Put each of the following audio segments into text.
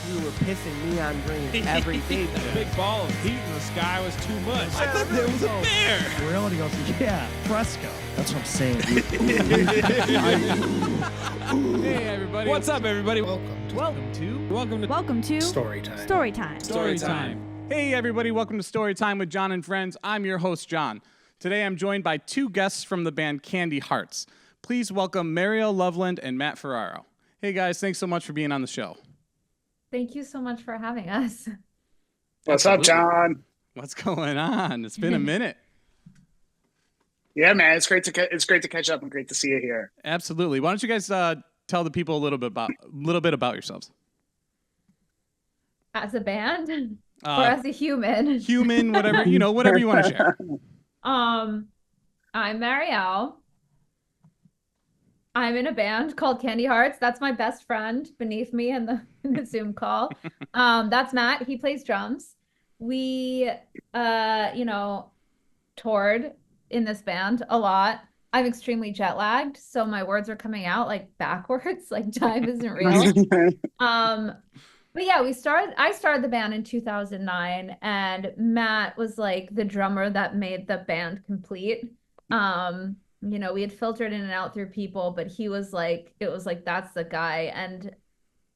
we were pissing neon green every day. That big ball of heat in the sky was too much. I thought there was a bear. Reality goes, yeah, fresco. That's what I'm saying. Hey, everybody. What's up, everybody? Welcome to StouryTime. StouryTime. Hey everybody, welcome to StouryTime with John and Friends. I'm your host, John. Today I'm joined by two guests from the band Candy Hearts. Please welcome Mariel Loveland and Matt Ferraro. Hey guys, thanks so much for being on the show. Thank you so much for having us. What's up, John? What's going on? It's been a minute. Yeah, man, it's great to catch up and great to see you here. Absolutely. Why don't you guys tell the people a little bit about yourselves? As a band or as a human? Human, whatever, whatever you want to share. I'm Mariel. I'm in a band called Candy Hearts. That's my best friend beneath me in the Zoom call. That's Matt. He plays drums. We, toured in this band a lot. I'm extremely jet lagged, so my words are coming out like backwards, like time isn't real. But yeah, I started the band in 2009, and Matt was like the drummer that made the band complete. We had filtered in and out through people, but it was like, that's the guy. And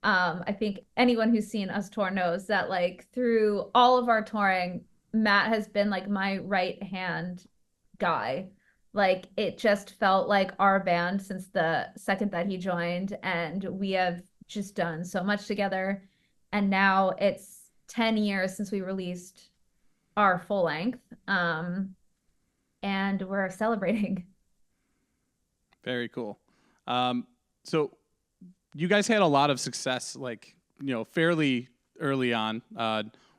I think anyone who's seen us tour knows that like through all of our touring, Matt has been like my right hand guy. Like it just felt like our band since the second that he joined, and we have just done so much together. And now it's 10 years since we released our full length, and we're celebrating. Very cool. So you guys had a lot of success, like, fairly early on.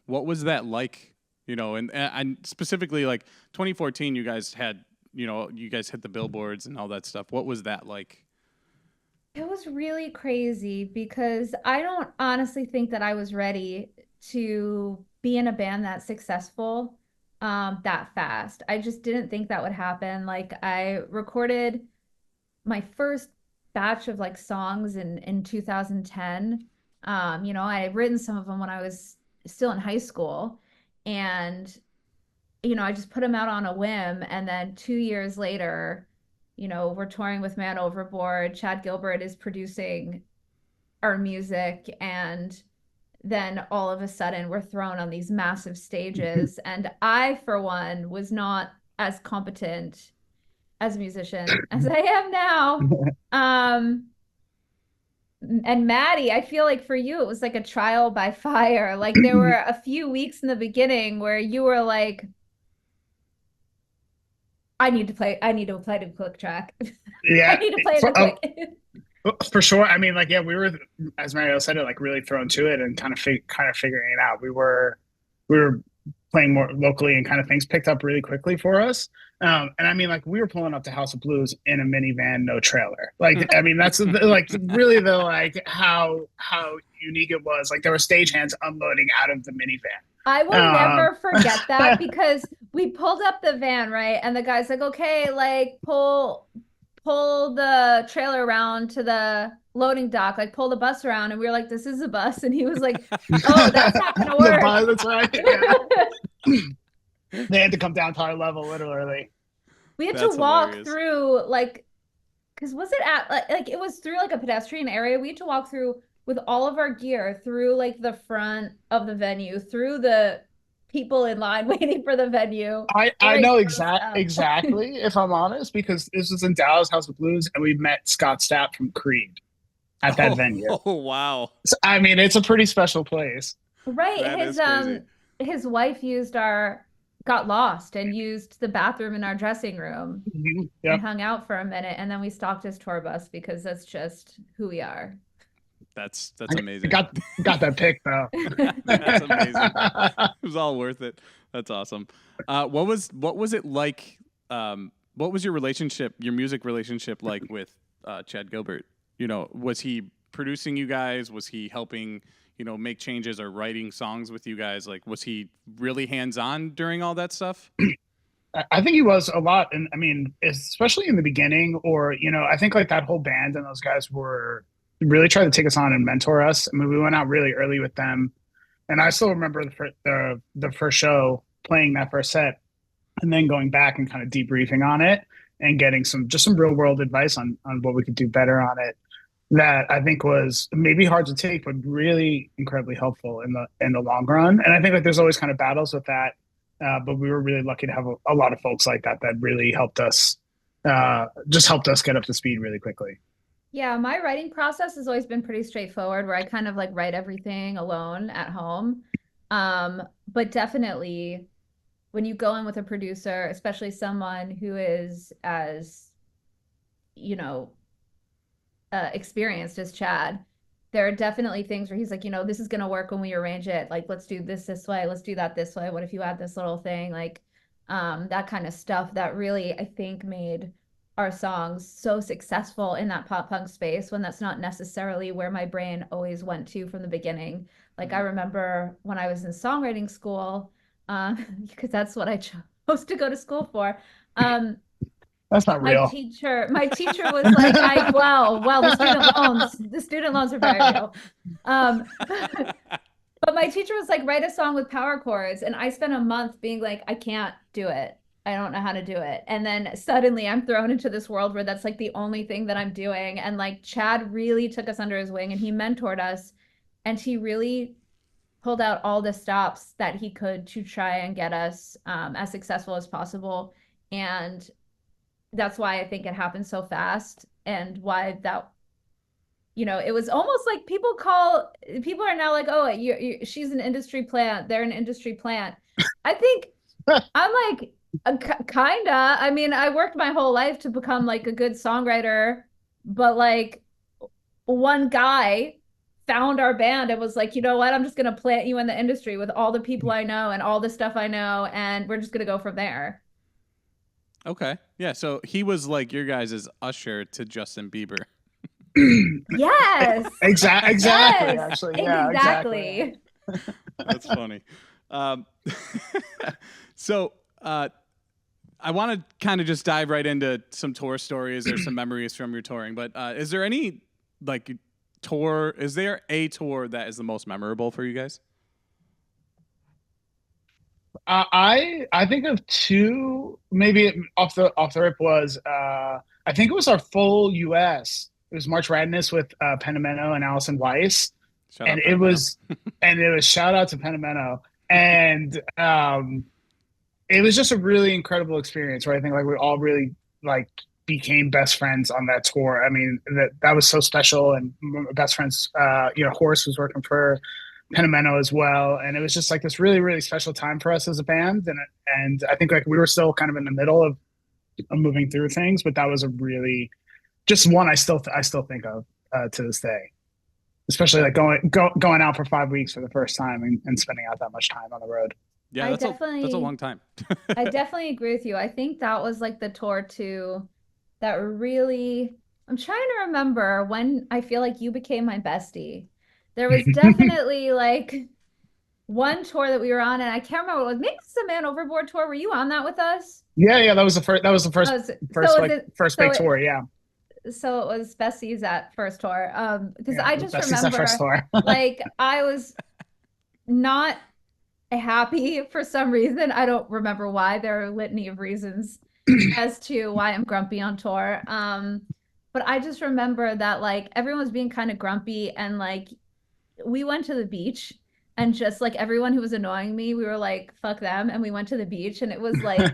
What was that like, and specifically like 2014, you guys had, you guys hit the billboards and all that stuff. What was that like? It was really crazy because I don't honestly think that I was ready to be in a band that successful that fast. I just didn't think that would happen. Like I recorded my first batch of like songs in 2010. I had written some of them when I was still in high school, and I just put them out on a whim. And then 2 years later, we're touring with Man Overboard. Chad Gilbert is producing our music, and then all of a sudden we're thrown on these massive stages. And I, for one, was not as competent as a musician as I am now. And Maddie, I feel like for you, it was like a trial by fire. Like there were a few weeks in the beginning where you were like, I need to play the click track. Yeah. I need to play the click. For sure. I mean, we were, as Mariel said it, like really thrown to it and kind of figuring it out. We were playing more locally, and kind of things picked up really quickly for us. And I mean, like we were pulling up to House of Blues in a minivan, no trailer. Like, I mean, that's like really the like how unique it was. Like there were stagehands unloading out of the minivan. I will never forget that because we pulled up the van, right? And the guy's like, okay, like pull the trailer around to the loading dock, like pull the bus around. And we were like, this is a bus. And he was like, oh, that's not gonna work. That's right. Yeah. They had to come down to our level, literally. We had to walk through because was it at like it was through like a pedestrian area. We had to walk through with all of our gear through like the front of the venue, through the people in line waiting for the venue. I know exactly, if I'm honest, because this was in Dallas, House of Blues, and we met Scott Stapp from Creed at that venue. Oh, wow. So, I mean, it's a pretty special place. Right. His wife got lost and used the bathroom in our dressing room. Mm-hmm. Yep. And hung out for a minute, and then we stalked his tour bus because that's just who we are. That's amazing. Got that pic though. That's amazing. It was all worth it. That's awesome. What was it like? What was your music relationship like with Chad Gilbert? Was he producing you guys? Was he helping, make changes or writing songs with you guys? Like, was he really hands-on during all that stuff? I think he was a lot. And I mean, especially in the beginning, or, I think like that whole band and those guys were really tried to take us on and mentor us. I mean, we went out really early with them, and I still remember the first show, playing that first set, and then going back and kind of debriefing on it and getting some real world advice on what we could do better on it. That I think was maybe hard to take, but really incredibly helpful in the long run. And I think like there's always kind of battles with that, but we were really lucky to have a lot of folks like that really helped us, just helped us get up to speed really quickly. Yeah, my writing process has always been pretty straightforward, where I kind of like write everything alone at home. But definitely when you go in with a producer, especially someone who is as, you know, experienced as Chad, there are definitely things where he's like, you know, this is going to work when we arrange it. Like, let's do this way. Let's do that this way. What if you add this little thing? Like, that kind of stuff that really, I think, made our songs so successful in that pop punk space, when that's not necessarily where my brain always went to from the beginning. Like, I remember when I was in songwriting school, because that's what I chose to go to school for. That's not real. My teacher was like, well, the student loans are very real. But my teacher was like, write a song with power chords. And I spent a month being like, I can't do it. I don't know how to do it. And then suddenly I'm thrown into this world where that's like the only thing that I'm doing. And like Chad really took us under his wing and he mentored us, and he really pulled out all the stops that he could to try and get us as successful as possible. And that's why I think it happened so fast, and why that, you know, it was almost like people are now like, oh, she's an industry plant. They're an industry plant. I think I'm like, kinda. I mean, I worked my whole life to become like a good songwriter, but like one guy found our band and was like, you know what? I'm just going to plant you in the industry with all the people I know and all the stuff I know, and we're just going to go from there. Okay. Yeah. So he was like your guys' usher to Justin Bieber. Yes. Exactly. Yes. Actually, yeah, exactly. That's funny. So I want to kind of just dive right into some tour stories or some memories from your touring. But is there any like tour? Is there a tour that is the most memorable for you guys? I think of two, maybe off the rip was I think it was our full US. It was March Madness with Penameno and Allison Weiss. And it was shout out to Penameno. And it was just a really incredible experience where I think like we all really like became best friends on that tour. I mean, that was so special. And my best friends, Horace was working for Penameno as well, and it was just like this really, really special time for us as a band. And I think like we were still kind of in the middle of moving through things, but that was a really just one I still think of to this day, especially like going out for 5 weeks for the first time and spending out that much time on the road. Yeah, that's a long time. I definitely agree with you. I think that was like the tour too that really, I'm trying to remember when I feel like you became my bestie. There was definitely like one tour that we were on, and I can't remember what it was. Maybe it's the Man Overboard tour. Were you on that with us? Yeah, that was the first big tour. Yeah. So it was Bessie's at first tour. Because I just Bessie's remember first tour. like I was not happy for some reason. I don't remember why. There are a litany of reasons as to why I'm grumpy on tour. But I just remember that like everyone was being kind of grumpy, and like we went to the beach, and just like everyone who was annoying me, we were like, fuck them. And we went to the beach, and it was like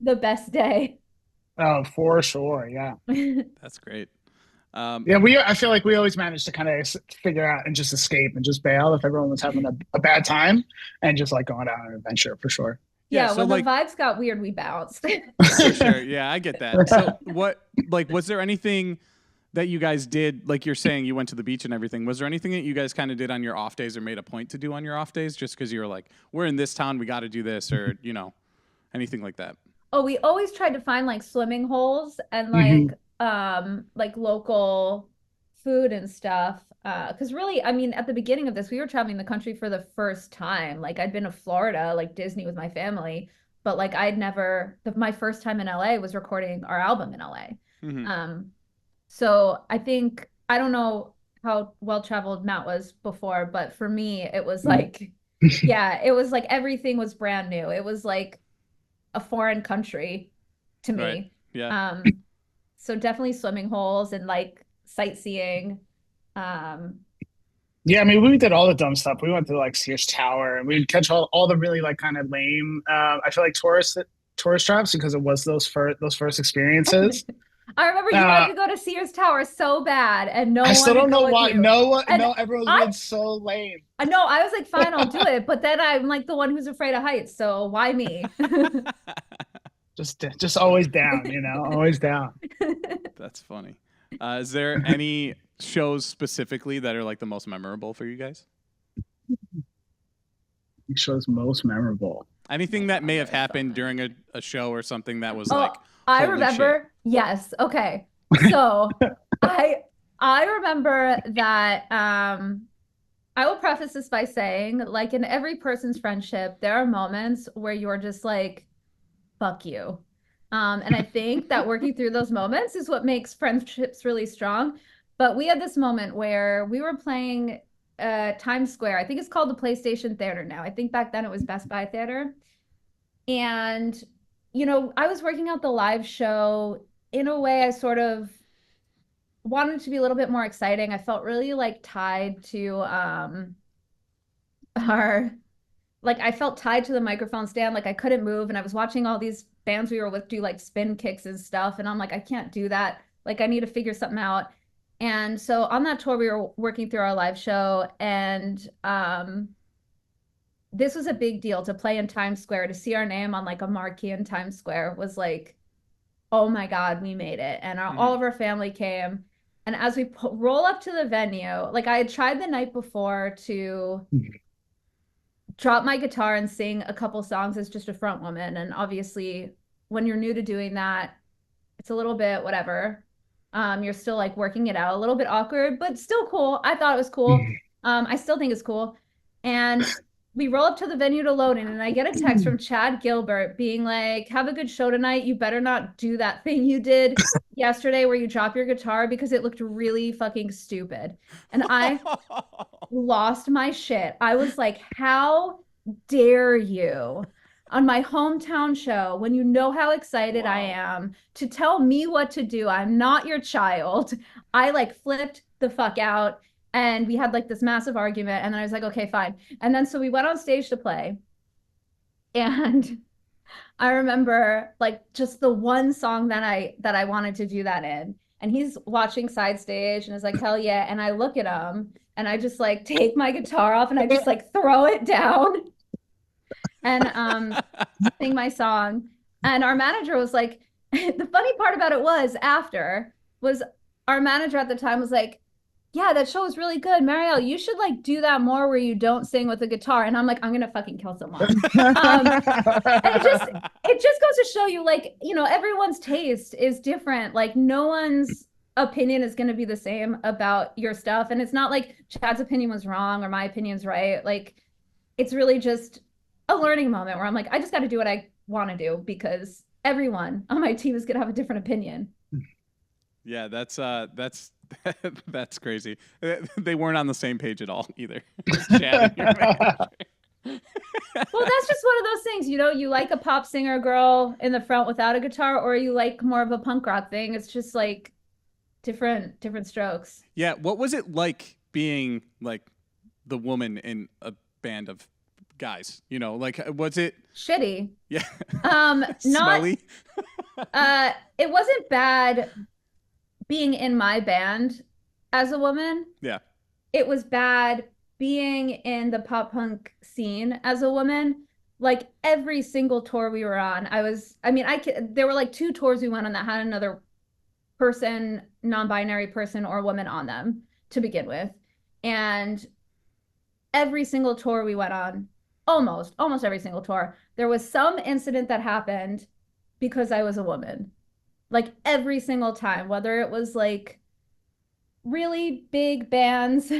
the best day. Oh, for sure. Yeah. That's great. I feel like we always managed to kind of figure out and just escape and just bail if everyone was having a bad time, and just like going on an adventure for sure. Yeah, so when like, the vibes got weird, we bounced. For sure. Yeah, I get that. So was there anything that you guys did, like you're saying you went to the beach and everything, was there anything that you guys kind of did on your off days or made a point to do on your off days just because you were like, we're in this town, we got to do this, or, anything like that? Oh, we always tried to find like swimming holes and like local food and stuff. Because really, I mean, at the beginning of this, we were traveling the country for the first time. Like I'd been to Florida, like Disney with my family, but like my first time in LA was recording our album in LA. Mm-hmm. So I think, I don't know how well traveled Matt was before, but for me, it was like, yeah, it was like everything was brand new. It was like a foreign country to me. Right. Yeah. So definitely swimming holes and like sightseeing. Yeah, I mean, we did all the dumb stuff. We went to like Sears Tower, and we'd catch all the really like kind of lame. I feel like tourist traps because it was those first experiences. I remember you wanted to go to Sears Tower so bad, and no I one still don't know with why. you. No, And everyone's being so lame. I know. I was like, fine, I'll do it. But then I'm like the one who's afraid of heights, so why me? Just always down, you know, always down. That's funny. Is there any shows specifically that are like the most memorable for you guys? Shows most memorable. Anything that may have happened during a show or something that was Oh, like, I holy remember. shit. Yes. Okay. So I remember that I will preface this by saying, like, in every person's friendship, there are moments where you're just like, fuck you. And I think that working through those moments is what makes friendships really strong. But we had this moment where we were playing Times Square. I think it's called the PlayStation Theater now. I think back then it was Best Buy Theater. And, you know, I was working out the live show in a way I sort of wanted it to be a little bit more exciting. I felt really like tied to I felt tied to the microphone stand. Like I couldn't move. And I was watching all these bands we were with do like spin kicks and stuff. And I'm like, I can't do that. Like I need to figure something out. And so on that tour, we were working through our live show, and this was a big deal to play in Times Square, to see our name on like a marquee in Times Square was like, oh my God, we made it. And all of our family came. And as we roll up to the venue, like I had tried the night before to drop my guitar and sing a couple songs as just a front woman. And obviously when you're new to doing that, it's a little bit whatever. You're still like working it out, a little bit awkward, but still cool. I thought it was cool. I still think it's cool. And we roll up to the venue to load in, and I get a text from Chad Gilbert being like, have a good show tonight. You better not do that thing you did yesterday where you drop your guitar, because it looked really fucking stupid. And I lost my shit. I was like, how dare you on my hometown show, when you know how excited I am, to tell me what to do? I'm not your child. I like flipped the fuck out, and we had like this massive argument, and then I was like, okay, fine. And then so we went on stage to play, and I remember like just the one song that I wanted to do that in, and he's watching side stage and is like, hell yeah. And I look at him and I just like take my guitar off and I just like throw it down and sing my song. And our manager was like, the funny part about it was our manager at the time was like, yeah, that show was really good. Mariel, you should like do that more where you don't sing with a guitar. And I'm like, I'm gonna fucking kill someone. And it just goes to show you, like, you know, everyone's taste is different. Like no one's opinion is gonna be the same about your stuff. And it's not like Chad's opinion was wrong or my opinion's right. Like it's really just a learning moment where I'm like, I just gotta do what I wanna do, because everyone on my team is gonna have a different opinion. Yeah, that's that's crazy. They weren't on the same page at all either. Chad and your manager. Well, that's just one of those things, you know, you like a pop singer girl in the front without a guitar, or you like more of a punk rock thing. It's just like different strokes. Yeah, what was it like being like the woman in a band of guys? You know, like was it shitty? Yeah. Not it wasn't bad being in my band as a woman. Yeah. It was bad being in the pop punk scene as a woman. Like every single tour we were on, there were like 2 tours we went on that had another person, non-binary person or woman on them to begin with. And every single tour we went on, almost every single tour, there was some incident that happened because I was a woman. Like every single time, whether it was like really big bands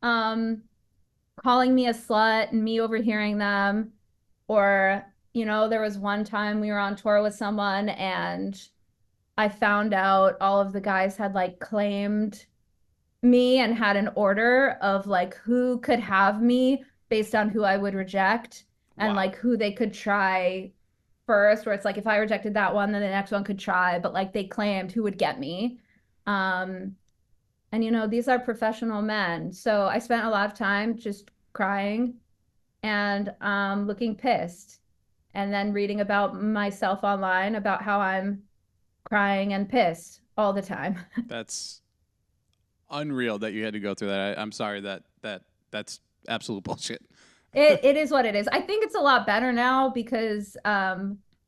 calling me a slut and me overhearing them, or, you know, there was one time we were on tour with someone and I found out all of the guys had like claimed me and had an order of like who could have me based on who I would reject and like who they could try first, where it's like if I rejected that one, then the next one could try, but like they claimed who would get me. And you know, these are professional men. So I spent a lot of time just crying and looking pissed, and then reading about myself online about how I'm crying and pissed all the time. That's unreal that you had to go through that. I'm sorry that's absolute bullshit. It is what it is. I think it's a lot better now because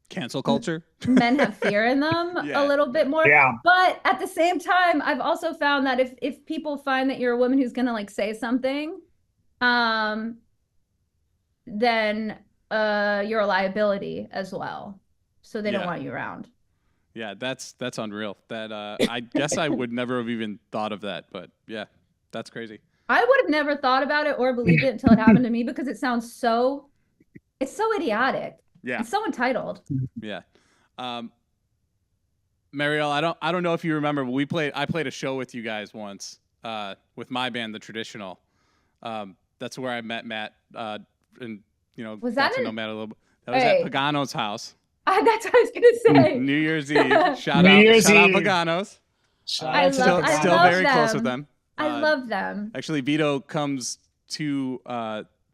cancel culture. Men have fear in them a little bit more. Yeah. But at the same time, I've also found that if people find that you're a woman who's gonna like say something, then you're a liability as well. So they don't want you around. Yeah, that's unreal. That I guess I would never have even thought of that, but yeah, that's crazy. I would have never thought about it or believed it until it happened to me, because it sounds so idiotic. Yeah. It's so entitled. Yeah. Mariel, I don't know if you remember, but I played a show with you guys once, with my band, The Traditional. That's where I met Matt, and you know, was got that to know Matt a little bit. That was at Pagano's house. That's what I was gonna say. New Year's Eve. Shout out Pagano's. I love very them. close with them. I love them. Actually, Vito comes to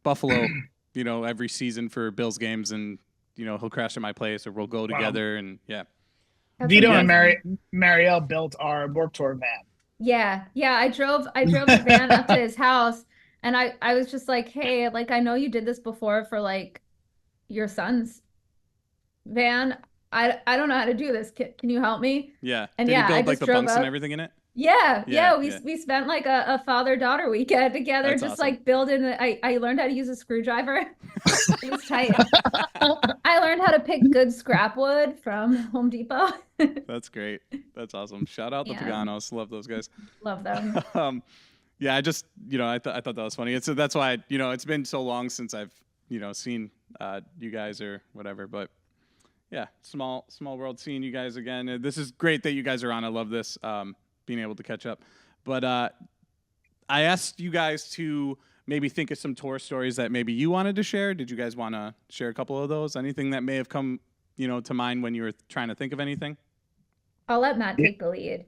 Buffalo, you know, every season for Bills games, and you know, he'll crash at my place, or we'll go together, and yeah. That's Vito amazing. and Mariel built our Warped Tour van. Yeah. I drove the van up to his house, and I was just like, hey, like I know you did this before for like your son's van. I don't know how to do this. Can you help me? Yeah. And Did he I build just like the drove bunks up. and everything in it? Yeah. We spent like a father-daughter weekend together, That's just awesome. like building. I learned how to use a screwdriver. It was tight. I learned how to pick good scrap wood from Home Depot. That's great. That's awesome. Shout out the Yeah. Paganos. Love those guys. Love them. Yeah, I just, you know, I thought that was funny. So that's why, you know, it's been so long since I've, you know, seen you guys or whatever, but yeah, small world seeing you guys again. This is great that you guys are on. I love this, being able to catch up. But I asked you guys to maybe think of some tour stories that maybe you wanted to share. Did you guys want to share a couple of those? Anything that may have come, you know, to mind when you were trying to think of anything? I'll let Matt take the lead.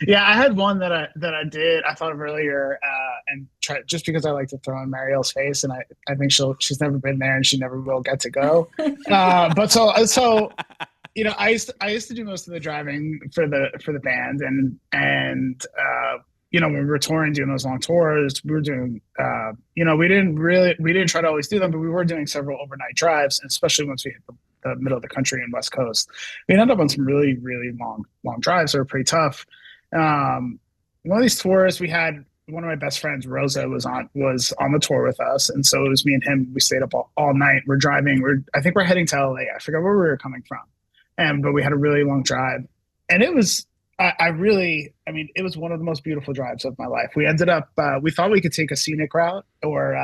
Yeah, I had one that I did. I thought of earlier, and just because I like to throw in Mariel's face, and I think she's never been there and she never will get to go. But so you know, I used to do most of the driving for the band, and you know, when we were touring, doing those long tours, we were doing you know, we didn't try to always do them, but we were doing several overnight drives, especially once we hit the middle of the country and West Coast. We ended up on some really, really long drives that were pretty tough. One of these tours, we had one of my best friends, Rosa, was on the tour with us, and so it was me and him. We stayed up all night. We're driving. I think we're heading to LA. I forgot where we were coming from, but we had a really long drive, and it was. I mean, it was one of the most beautiful drives of my life. We ended up, we thought we could take a scenic route, or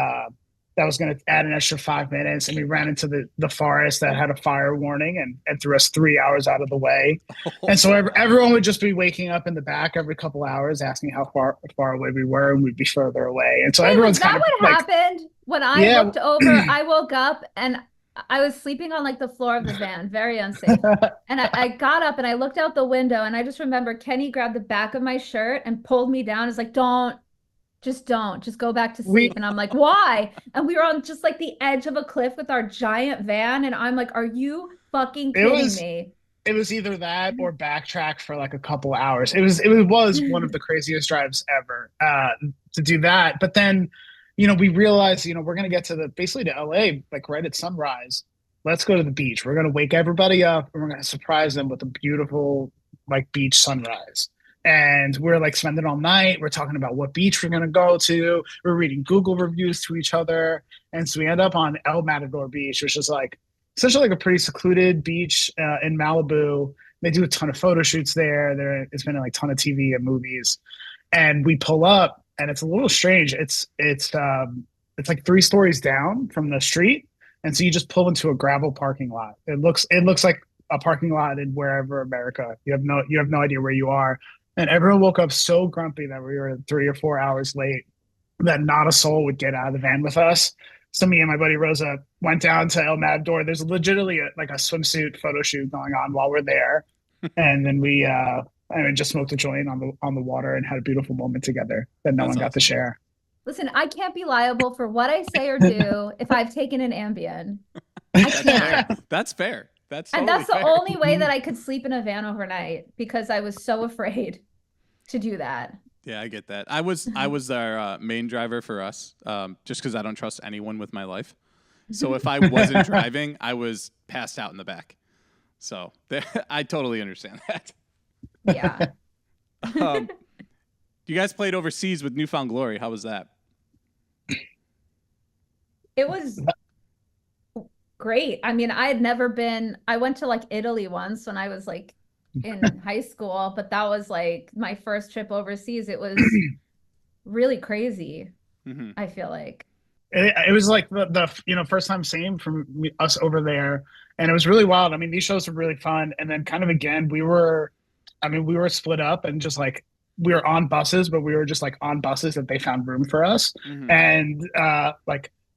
that was going to add an extra 5 minutes, and we ran into the forest that had a fire warning and threw us 3 hours out of the way. And so everyone would just be waking up in the back every couple hours asking how far away we were, and we'd be further away. And so everyone's kind of what like, happened when I looked over? I woke up and I was sleeping on like the floor of the van, very unsafe. And I got up and I looked out the window, and I just remember Kenny grabbed the back of my shirt and pulled me down. It's like, just go back to sleep. And I'm like, why? And we were on just like the edge of a cliff with our giant van. And I'm like, are you fucking kidding me? It was either that or backtrack for like a couple hours. It was one of the craziest drives ever to do that. But then, you know, we realized, you know, we're going to get to basically to LA, like right at sunrise. Let's go to the beach. We're going to wake everybody up and we're going to surprise them with a beautiful like beach sunrise. And we're like spending all night. We're talking about what beach we're going to go to. We're reading Google reviews to each other. And so we end up on El Matador Beach, which is like essentially like a pretty secluded beach in Malibu. They do a ton of photo shoots there. It's been in like a ton of TV and movies. And we pull up, and it's a little strange. It's like 3 stories down from the street. And so you just pull into a gravel parking lot. It looks like a parking lot in wherever America. You have no idea where you are. And everyone woke up so grumpy that we were 3 or 4 hours late that not a soul would get out of the van with us. So me and my buddy Rosa went down to El Matador. There's legitimately like a swimsuit photo shoot going on while we're there. And then we just smoked a joint on the water and had a beautiful moment together that no one got to share. Listen, I can't be liable for what I say or do if I've taken an Ambien. I can't. That's fair. That's the only way that I could sleep in a van overnight because I was so afraid to do that. Yeah, I get that. I was our main driver for us, just because I don't trust anyone with my life. So if I wasn't driving, I was passed out in the back. So I totally understand that. Yeah. You guys played overseas with Newfound Glory. How was that? It was great. I mean, I went to like Italy once when I was like in high school, but that was like my first trip overseas. It was really crazy. Mm-hmm. I feel like it was like the first time seeing from us over there, and it was really wild. I mean, these shows were really fun, and then kind of again we were split up and just like we were on buses, but we were just like on buses that they found room for us, and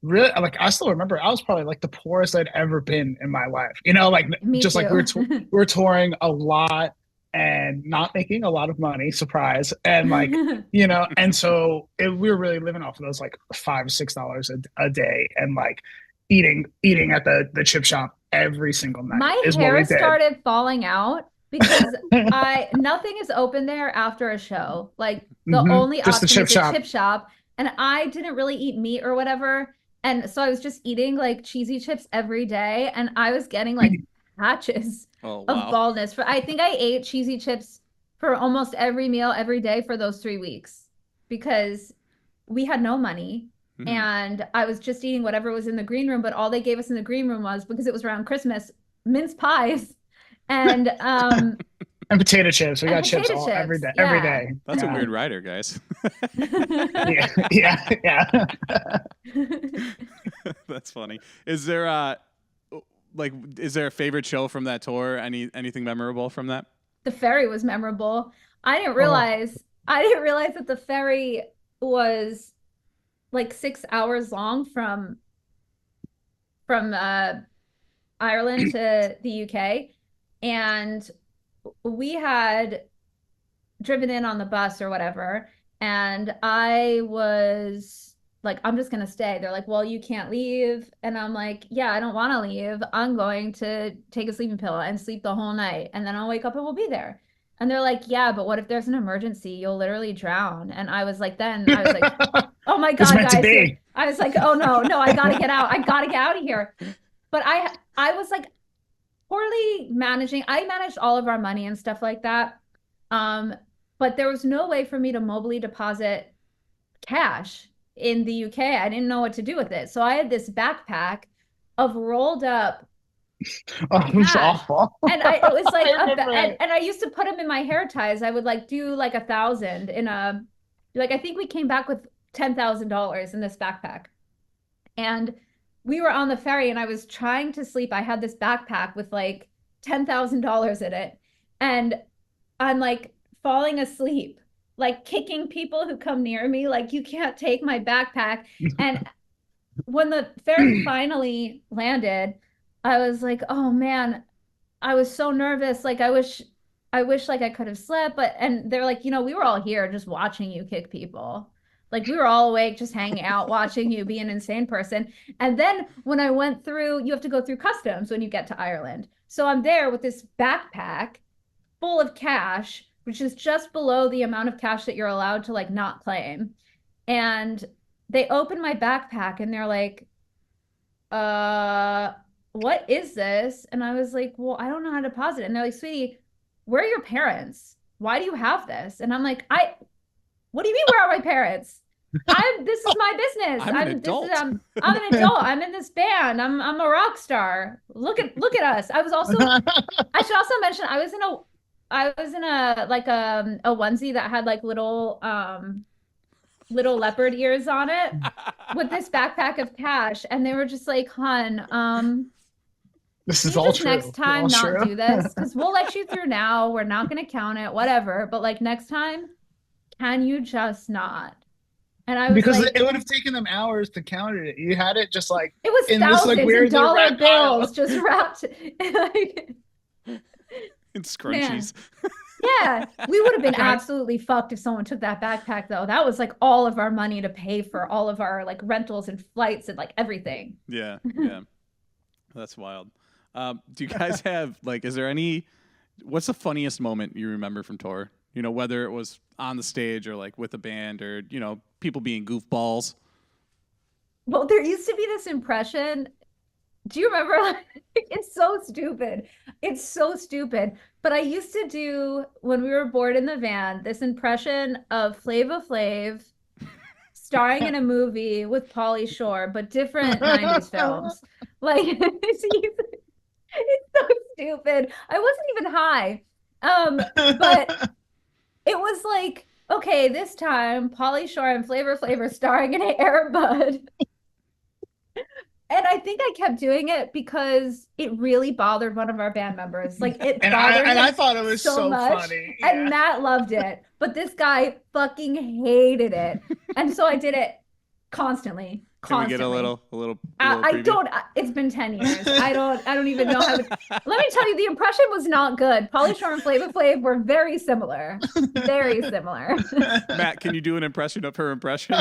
really, like I still remember I was probably like the poorest I'd ever been in my life. Like Me just too. like we were touring a lot and not making a lot of money, surprise, and like and so we were really living off of those like $5-6 a day, and like eating at the chip shop every single night. My hair started falling out because nothing is open there after a show. Like the only just option is the a chip shop, and I didn't really eat meat or whatever. And so I was just eating like cheesy chips every day, and I was getting like patches of baldness. I think I ate cheesy chips for almost every meal every day for those 3 weeks because we had no money, and I was just eating whatever was in the green room. But all they gave us in the green room was, because it was around Christmas, mince pies and and potato chips. We got chips every day. Yeah. Every day. That's a weird rider, guys. yeah. That's funny. Is there a favorite show from that tour? Anything memorable from that? The ferry was memorable. I didn't realize that the ferry was like 6 hours long from Ireland to the UK, and we had driven in on the bus or whatever, and I was like, I'm just gonna stay. They're like, well, you can't leave, and I'm like, yeah, I don't want to leave. I'm going to take a sleeping pill and sleep the whole night, and then I'll wake up and we'll be there. And they're like, yeah, but what if there's an emergency? You'll literally drown. And I was like, oh my God, guys. I was like, oh no, I gotta get out. I gotta get out of here. But I was like poorly managing. I managed all of our money and stuff like that. But there was no way for me to mobily deposit cash in the UK. I didn't know what to do with it. So I had this backpack of rolled up it was awful. And it was like and I used to put them in my hair ties. I would like do like 1,000 in a, like, I think we came back with $10,000 in this backpack. And we were on the ferry and I was trying to sleep. I had this backpack with like $10,000 in it. And I'm like falling asleep, like kicking people who come near me, like, you can't take my backpack. And when the ferry finally landed, I was like, oh man, I was so nervous. Like, I wish like I could have slept, and they're like, we were all here just watching you kick people. Like, we were all awake, just hanging out, watching you be an insane person. And then when I went through, you have to go through customs when you get to Ireland. So I'm there with this backpack full of cash, which is just below the amount of cash that you're allowed to like not claim. And they open my backpack and they're like, what is this? And I was like, well, I don't know how to deposit it. And they're like, sweetie, where are your parents? Why do you have this? And I'm like, what do you mean, where are my parents? This is my business. I'm an adult. I'm an adult. I'm in this band. I'm a rock star. Look at us. I should also mention I was in a like a onesie that had like little leopard ears on it with this backpack of cash, and they were just like, hun, This Can is you all just true. next time All not true. do this? Because we'll let you through now. We're not going to count it, whatever. But like next time, can you just not? And I was Because like, it would have taken them hours to count it. You had it just like it was in this like thousands of weirdly dollar wrapped pile. bills just wrapped. Like, It's scrunchies. yeah, we would have been Right. absolutely fucked if someone took that backpack though. That was like all of our money to pay for all of our like rentals and flights and like everything. Yeah, yeah. That's wild. Do you guys have like? Is there any? What's the funniest moment you remember from tour? You know, whether it was on the stage or like with a band or people being goofballs. Well, there used to be this impression. Do you remember? Like, it's so stupid. It's so stupid. But I used to do, when we were bored in the van, this impression of Flava Flav starring in a movie with Pauly Shore, but different 90s films. Like, it's so stupid. I wasn't even high. But it was like, okay, this time Pauly Shore and Flavor Flav starring in Air Bud. And I think I kept doing it because it really bothered one of our band members. Like it And bothered I him thought it was so much. funny. And Yeah. Matt loved it. But this guy fucking hated it. And so I did it constantly. Can we get a Constantly. little I preview? don't. It's been 10 years. I don't even know how to. Let me tell you, the impression was not good. Pauly Shore and Flava Flav were very similar. Very similar. Matt, can you do an impression of her impression?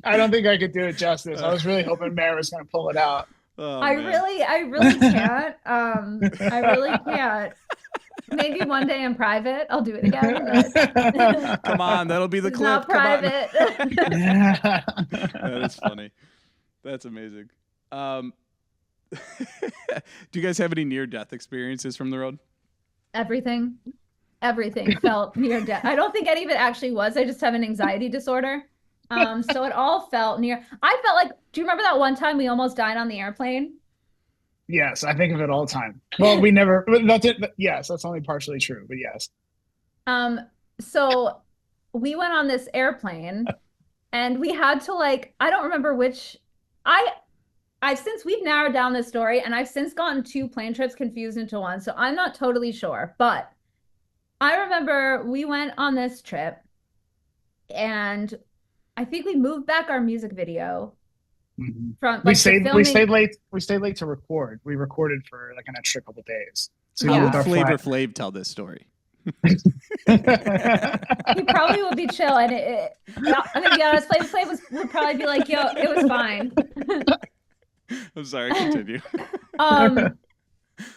I don't think I could do it justice. I was really hoping Mary was going to pull it out. Oh, I man. really can't. I really can't. Maybe one day in private I'll do it again. But Come on, that'll be the it's clip. not Come on. private. That is funny. That's amazing. Do you guys have any near-death experiences from the road? Everything felt near death. I don't think any of it actually was. I just have an anxiety disorder. So it all felt near. I felt like, do you remember that one time we almost died on the airplane? Yes, I think of it all the time. Well, we never. That's it. Yes, that's only partially true, but yes. So we went on this airplane and we had to like, I don't remember which, I've since we've narrowed down this story and I've since gotten 2 plane trips confused into one. So I'm not totally sure, but I remember we went on this trip and I think we moved back our music video from like, we stayed filming. we stayed late to record. We recorded for like an extra couple days. So How we would moved our Flavor flight. Flav tell this story? He probably would be chill, and I'm gonna be honest, Flavor Flav would probably be like, "Yo, it was fine." I'm sorry, continue.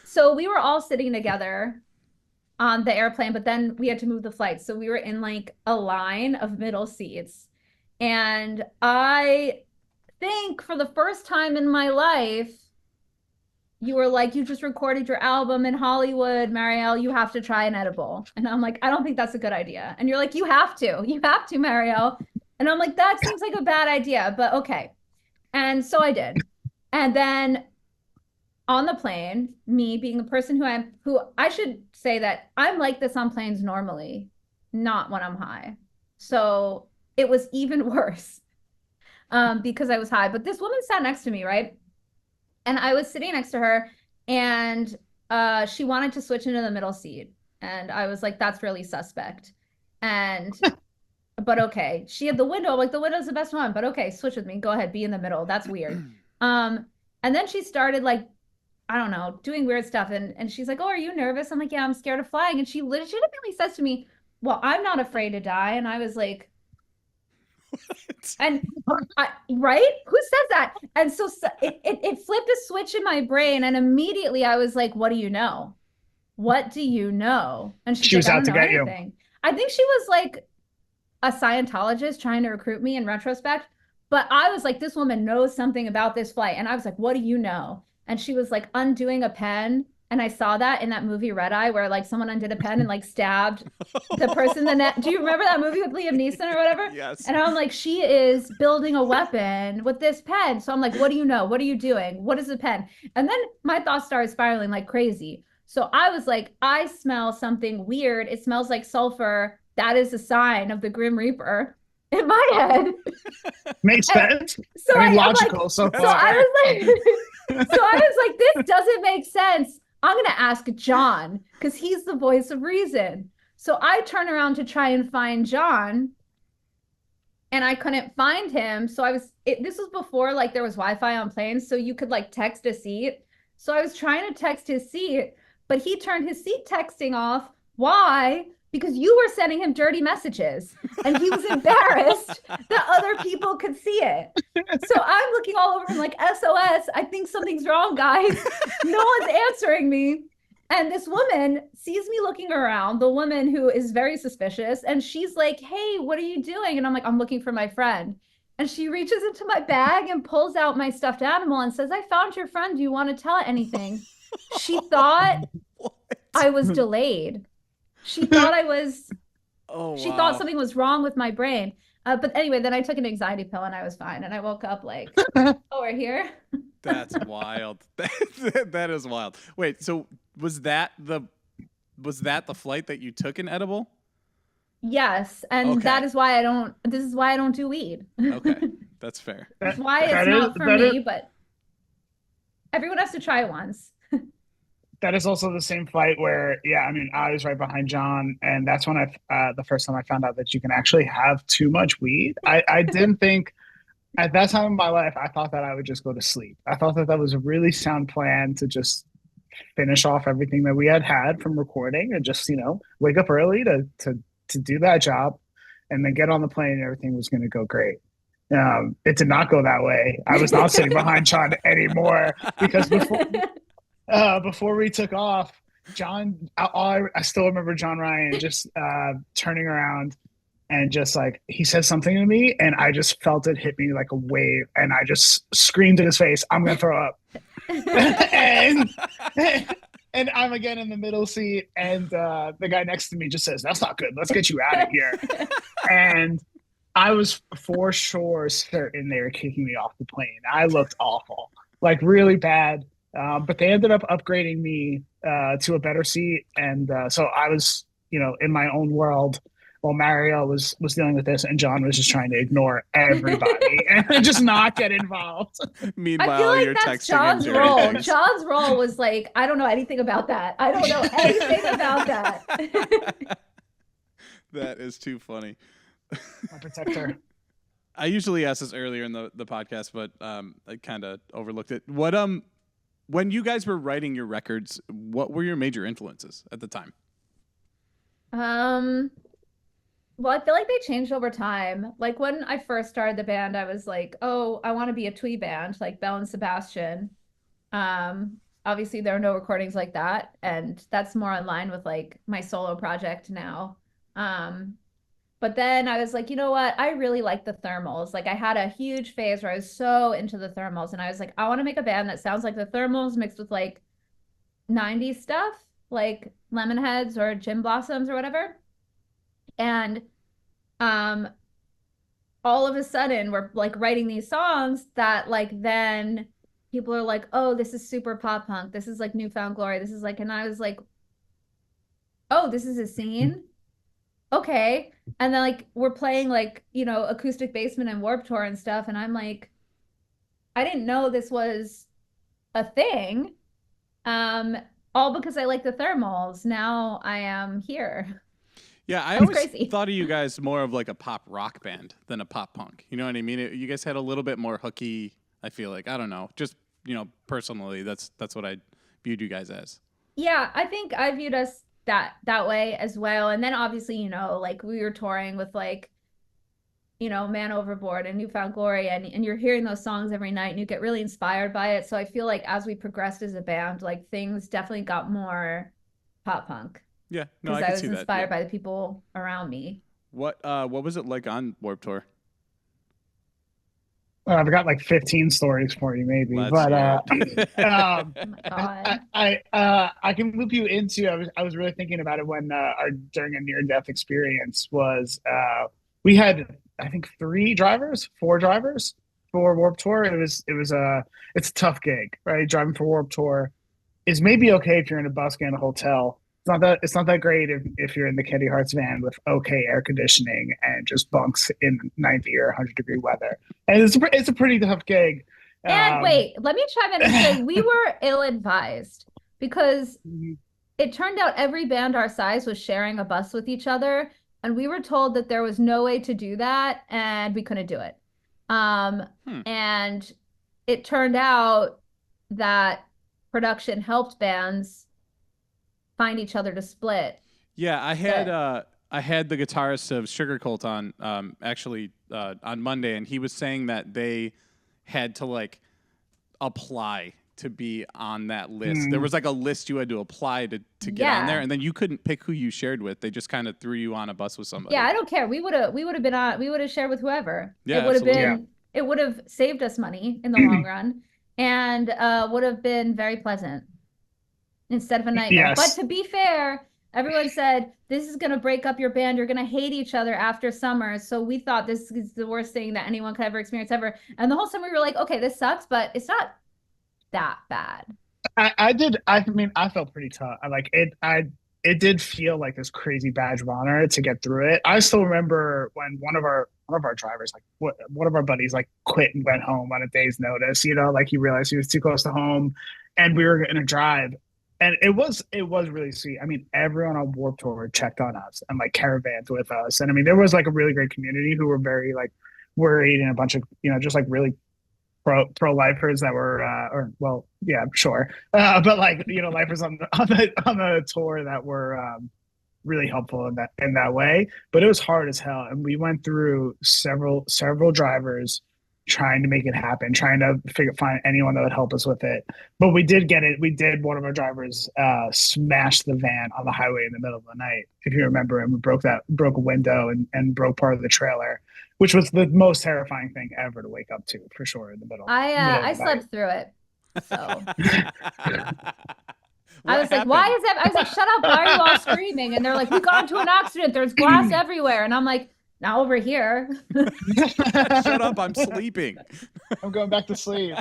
So we were all sitting together on the airplane, but then we had to move the flight, so we were in like a line of middle seats, and I think for the first time in my life, you were like, you just recorded your album in Hollywood, Mariel, you have to try an edible. And I'm like, I don't think that's a good idea. And you're like, you have to, Mariel. And I'm like, that seems like a bad idea, but okay. And so I did. And then on the plane, me being the person who I should say that I'm like this on planes normally, not when I'm high. So it was even worse because I was high. But this woman sat next to me, right? And I was sitting next to her and she wanted to switch into the middle seat. And I was like, that's really suspect. But okay. She had the window. I'm like, the window's the best one. But okay, switch with me. Go ahead. Be in the middle. That's weird. And then she started like, I don't know, doing weird stuff. And she's like, oh, are you nervous? I'm like, yeah, I'm scared of flying. And she legitimately says to me, well, I'm not afraid to die. And I was like, and right? Who says that? And so it flipped a switch in my brain. And immediately I was like, what do you know? What do you know? And She was like, out to get you. I think she was like a Scientologist trying to recruit me in retrospect. But I was like, this woman knows something about this flight. And I was like, what do you know? And she was like undoing a pen. And I saw that in that movie Red Eye where like someone undid a pen and like stabbed the person in the neck. Do you remember that movie with Liam Neeson or whatever? Yes. And I'm like, she is building a weapon with this pen. So I'm like, what do you know? What are you doing? What is the pen? And then my thoughts started spiraling like crazy. So I was like, I smell something weird. It smells like sulfur. That is a sign of the Grim Reaper. in my head. Makes sense. So I mean, I'm logical like, so so far. I was like, this doesn't make sense. I'm gonna ask John because he's the voice of reason. So I turn around to try and find John, and I couldn't find him. So this was before like there was Wi-Fi on planes, so you could like text a seat. So I was trying to text his seat, but he turned his seat texting off. Why? Because you were sending him dirty messages and he was embarrassed that other people could see it. So I'm looking all over him like, SOS, I think something's wrong, guys. No one's answering me. And this woman sees me looking around, the woman who is very suspicious, and she's like, hey, what are you doing? And I'm like, I'm looking for my friend. And she reaches into my bag and pulls out my stuffed animal and says, I found your friend. Do you want to tell it anything? She thought I was delayed. She thought I was, she thought something was wrong with my brain. But anyway, then I took an anxiety pill and I was fine. And I woke up like, oh, we're here. That's wild. That is wild. Wait, so was that the flight that you took in edible? Yes. And that is why this is why I don't do weed. Okay. That's fair. That's why it's not for me, but everyone has to try it once. That is also the same flight where, I mean, I was right behind John, and that's when the first time I found out that you can actually have too much weed. I didn't think at that time in my life, I thought that I would just go to sleep. I thought that was a really sound plan to just finish off everything that we had from recording and just, wake up early to do that job and then get on the plane and everything was going to go great. It did not go that way. I was not sitting behind John anymore because before we took off, John, I still remember John Ryan just turning around and just like, he said something to me and I just felt it hit me like a wave and I just screamed in his face, I'm going to throw up. and I'm again in the middle seat and the guy next to me just says, that's not good. Let's get you out of here. And I was for sure certain they were kicking me off the plane. I looked awful, like really bad. But they ended up upgrading me to a better seat. And so I was, in my own world while Mariel was dealing with this and John was just trying to ignore everybody and just not get involved. Meanwhile, I feel like you're that's texting John's him role. things. John's role was like, I don't know anything about that. I don't know anything about that. That is too funny. My protector. I usually ask this earlier in the podcast, but I kind of overlooked it. What when you guys were writing your records, what were your major influences at the time? Well, I feel like they changed over time. Like when I first started the band, I was like, oh, I want to be a twee band, like Belle and Sebastian. Obviously there are no recordings like that, and that's more in line with like my solo project now. But then I was like, you know what? I really like the Thermals. Like I had a huge phase where I was so into the Thermals and I was like, I want to make a band that sounds like the Thermals mixed with like 90s stuff, like Lemonheads or Gin Blossoms or whatever. And all of a sudden we're like writing these songs that like then people are like, oh, this is super pop punk. This is like Newfound Glory. This is like, and I was like, oh, this is a scene. Okay. And then like we're playing like, Acoustic Basement and Warped Tour and stuff. And I'm like, I didn't know this was a thing. All because I like the Thermals. Now I am here. Yeah, I always thought of you guys more of like a pop rock band than a pop punk. You know what I mean? You guys had a little bit more hooky, I feel like. I don't know. Just, personally, that's what I viewed you guys as. Yeah, I think I viewed us that way as well. And then obviously, like we were touring with like, Man Overboard and Newfound Glory and you're hearing those songs every night and you get really inspired by it. So I feel like as we progressed as a band, like things definitely got more pop punk. Yeah, no, I can was see that. inspired by the people around me. What was it like on Warped Tour? Well, I've got like 15 stories for you, maybe. Let's but Oh my God. I can loop you into. I was really thinking about it when during a near-death experience was we had I think 4 drivers for Warped Tour. It's a tough gig, right? Driving for Warped Tour is maybe okay if you're in a bus and a hotel. it's not that great if you're in the Candy Hearts van with okay air conditioning and just bunks in 90 or 100-degree weather. And it's a pretty tough gig. And wait, let me chime in and say we were ill-advised because it turned out every band our size was sharing a bus with each other, and we were told that there was no way to do that, and we couldn't do it. And it turned out that production helped bands find each other to split. Yeah, I had the guitarist of Sugar Cult on on Monday, and he was saying that they had to like apply to be on that list. There was like a list you had to apply to get on there, and then you couldn't pick who you shared with. They just kind of threw you on a bus with somebody. Yeah, I don't care. We would have shared with whoever. Yeah, it would have been it would have saved us money in the long run, and would have been very pleasant instead of a nightmare. Yes. But to be fair, everyone said this is going to break up your band. You're going to hate each other after summer. So we thought this is the worst thing that anyone could ever experience ever. And the whole summer we were like, okay, this sucks, but it's not that bad. I felt pretty tough. It did feel like this crazy badge of honor to get through it. I still remember when one of our drivers, one of our buddies, like quit and went home on a day's notice. Like he realized he was too close to home, and we were going to drive. And it was really sweet. I mean, everyone on Warped Tour checked on us and like caravanned with us. And I mean, there was like a really great community who were very like worried, and a bunch of, just like really pro-lifers that were, but like, lifers on the tour that were really helpful in that way. But it was hard as hell. And we went through several drivers trying to make it happen, trying to find anyone that would help us with it. But we did get it. We did. One of our drivers smash the van on the highway in the middle of the night, if you remember, and we broke a window and broke part of the trailer, which was the most terrifying thing ever to wake up to, for sure, in the middle. I slept through it. So I was like, why is that? I was like, shut up, why are you all screaming? And they're like, we got into an accident, there's glass everywhere. And I'm like, not over here. Shut up, I'm sleeping. I'm going back to sleep.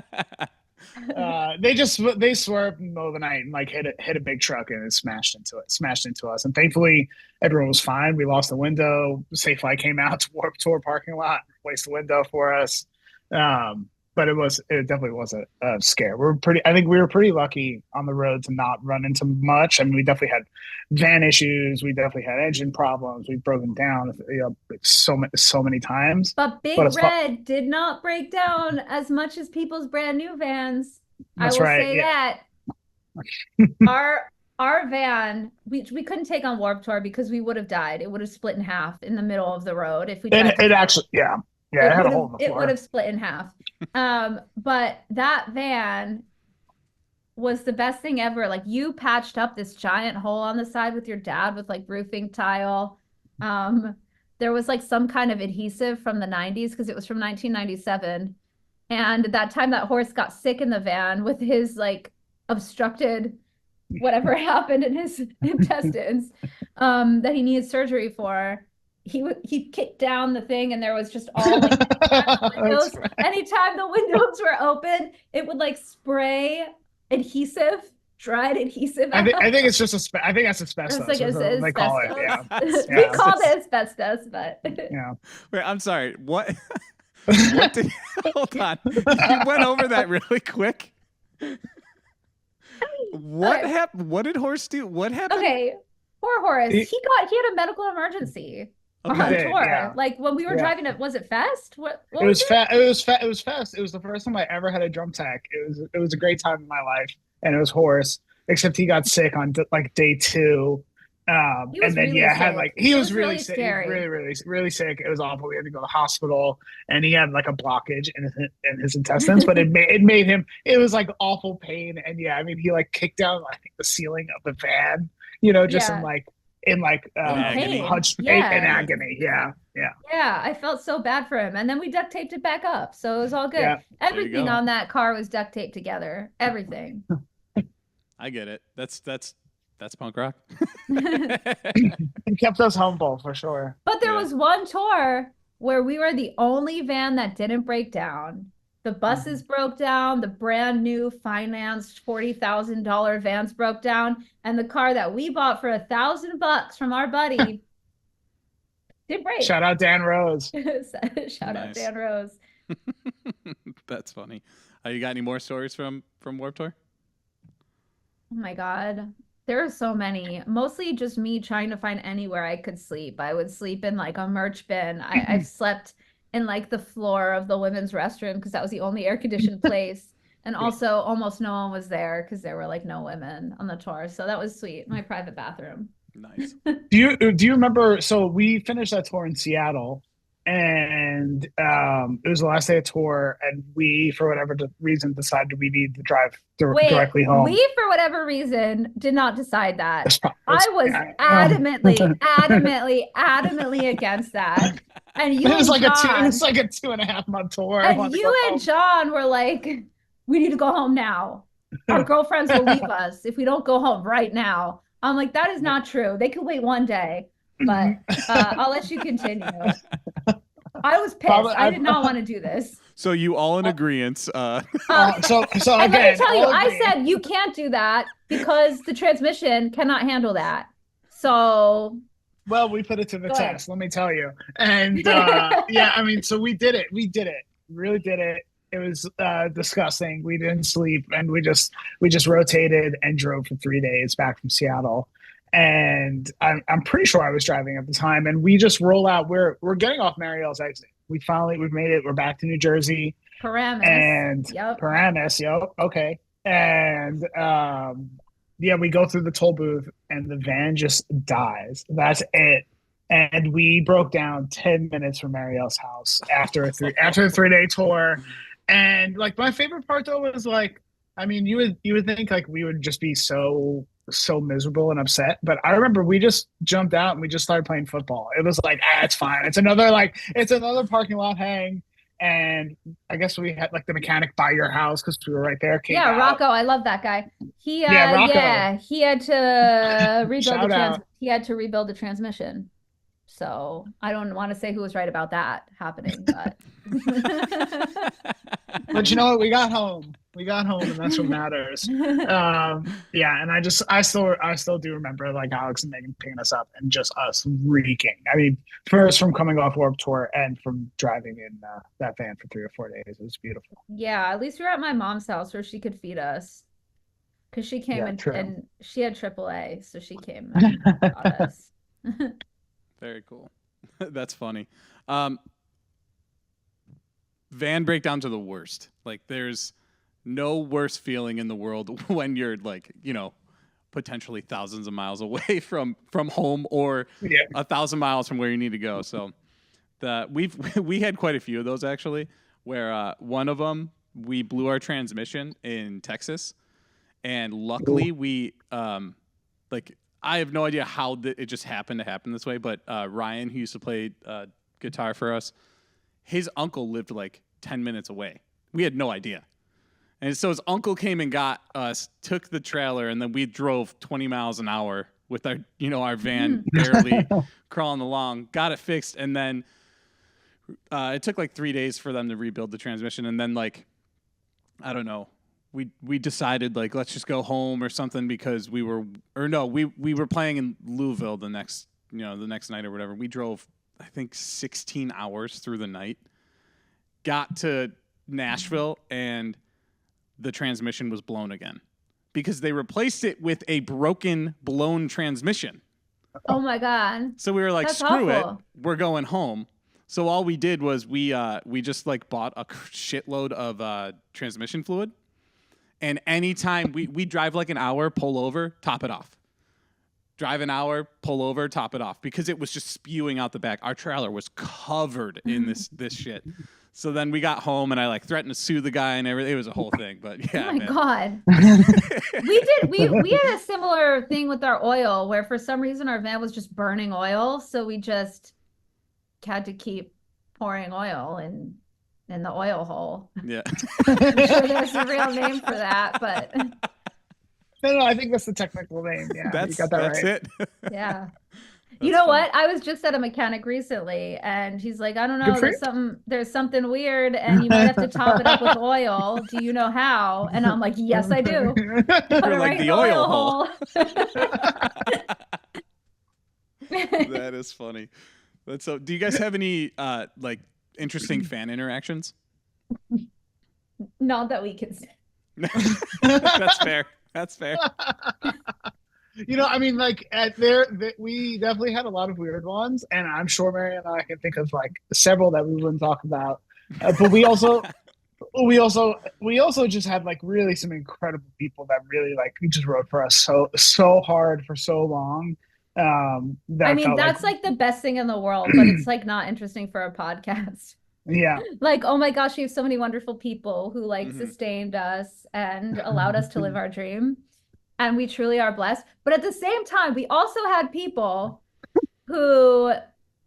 They swerved in the middle of the night and like hit a big truck, and it smashed into us. And thankfully everyone was fine. We lost the window. Safe Flight came out to Warped Tour parking lot, replaced the window for us. But it definitely was a scare. I think we were pretty lucky on the road to not run into much. I mean, we definitely had van issues. We definitely had engine problems. We've broken down, so many times. But Big Red did not break down as much as people's brand new vans. That's I will right, say yeah. that. Our van, we couldn't take on Warped Tour because we would have died. It would have split in half in the middle of the road if we tried to. It actually, yeah. Yeah, it had a hole in the floor. It would have split in half. But that van was the best thing ever. Like, you patched up this giant hole on the side with your dad with like roofing tile. There was like some kind of adhesive from the 90s because it was from 1997. And that time that horse got sick in the van with his like obstructed whatever happened in his intestines that he needed surgery for. He kicked down the thing, and there was just all like windows. Right. Anytime the windows were open, it would like spray dried adhesive. I think it's just I think that's asbestos. It's like they call it. Yeah. We called it asbestos, but yeah. Wait, I'm sorry. What? Hold on. You went over that really quick. What happened? What did Horace do? What happened? Okay, poor Horace. He had a medical emergency. On tour. Yeah. Like when we were driving it, was it Fest? What it was Fest. It was Fest. It was the first time I ever had a drum tech. It was a great time in my life, and it was Horace. Except he got sick on like day 2, and then really had like he was really sick. Scary. He was really sick. It was awful. We had to go to the hospital, and he had like a blockage in his intestines. But it made him. It was like awful pain, and yeah, I mean he like kicked down I think the ceiling of the van. Just in agony. In agony. Yeah. I felt so bad for him, and then we duct taped it back up, so it was all good. Yeah. Everything on that car was duct taped together. Everything. I get it. That's punk rock. It kept us humble for sure. But there was one tour where we were the only van that didn't break down, The buses broke down. The brand new financed $40,000 vans broke down, and the car that we bought for $1,000 from our buddy did break. Shout out Dan Rose. Shout out Dan Rose. That's funny. You got any more stories from Warped Tour? Oh my God. There are so many. Mostly just me trying to find anywhere I could sleep. I would sleep in like a merch bin. I've slept in like the floor of the women's restroom because that was the only air conditioned place. And also almost no one was there because there were like no women on the tour. So that was sweet. My private bathroom. Nice. Do you remember? So we finished that tour in Seattle, and it was the last day of tour, and we, for whatever reason, decided we need to drive directly home. We, for whatever reason, did not decide that. I was adamantly against that. And you, it was and like John, it was like a 2.5 month tour. And you and John were like, "We need to go home now. Our girlfriends will leave us if we don't go home right now." I'm like, that is not true. They could wait one day, but I'll let you continue. I was pissed. I did not want to do this. So you all in agreement. So and again, let me tell you, I said you can't do that because the transmission cannot handle that. So. Well, we put it to the test, let me tell you. And yeah, I mean, so we did it. We really did it. It was disgusting. We didn't sleep, and we just rotated and drove for 3 days back from Seattle. And I'm pretty sure I was driving at the time. And we just roll out. We're getting off Mariel's exit. We've made it. We're back to New Jersey. Paramus. And yep. Paramus. Yep. Okay. And yeah, we go through the toll booth, and the van just dies. That's it. And we broke down 10 minutes from Mariel's house after a 3-day tour. And like my favorite part though was like, I mean, you would think like we would just be so miserable and upset, but I remember we just jumped out and we just started playing football. It was like, it's fine. It's another parking lot hang. And I guess we had like the mechanic by your house because we were right there. Rocco, I love that guy. He he had to rebuild the transmission. So I don't want to say who was right about that happening, but but you know what? We got home, and that's what matters. Yeah, and I still do remember like Alex and Megan picking us up and just us reeking. I mean, first from coming off Warped Tour and from driving in that van for 3 or 4 days. It was beautiful. Yeah, at least we were at my mom's house where she could feed us because she came and she had AAA, so she came and got us. Very cool. That's funny. Van breakdowns are the worst. Like there's no worse feeling in the world when you're like, potentially thousands of miles away from home or 1,000 miles from where you need to go. So we had quite a few of those actually, where one of them we blew our transmission in Texas, and luckily we I have no idea how it just happened to happen this way, but Ryan, who used to play guitar for us, his uncle lived like 10 minutes away. We had no idea. And so his uncle came and got us, took the trailer, and then we drove 20 miles an hour with our van barely crawling along, got it fixed, and then it took like 3 days for them to rebuild the transmission. And then I don't know. We decided like let's just go home or something because we were playing in Louisville the next night or whatever. We drove I think 16 hours through the night, got to Nashville, and the transmission was blown again because they replaced it with a blown transmission. Oh my God. So we were like, screw it, we're going home. So all we did was we just like bought a shitload of transmission fluid. And anytime we drive like an hour, pull over, top it off. Drive an hour, pull over, top it off. Because it was just spewing out the back. Our trailer was covered in this shit. So then we got home and I like threatened to sue the guy and everything. It was a whole thing. But yeah. Oh my God. We had a similar thing with our oil where for some reason our van was just burning oil. So we just had to keep pouring oil in the oil hole. Yeah. I'm sure there's a real name for that, but no, I think that's the technical name. Yeah, that's you got that right. That's it. Yeah. You know what? I was just at a mechanic recently, and he's like, I don't know, there's something weird, and you might have to top it up with oil. Do you know how? And I'm like, yes, I do. Put it right in the oil hole. That is funny. So, do you guys have any like interesting fan interactions? Not that we can see. That's fair. That's fair. You know, I mean, like we definitely had a lot of weird ones, and I'm sure Mary and I can think of like several that we wouldn't talk about. But we also just had like really some incredible people that really like just wrote for us so hard for so long. I mean, that's like the best thing in the world, but it's like not interesting for a podcast. Yeah. Like, oh my gosh, we have so many wonderful people who like sustained us and allowed us to live our dream. And we truly are blessed. But at the same time, we also had people who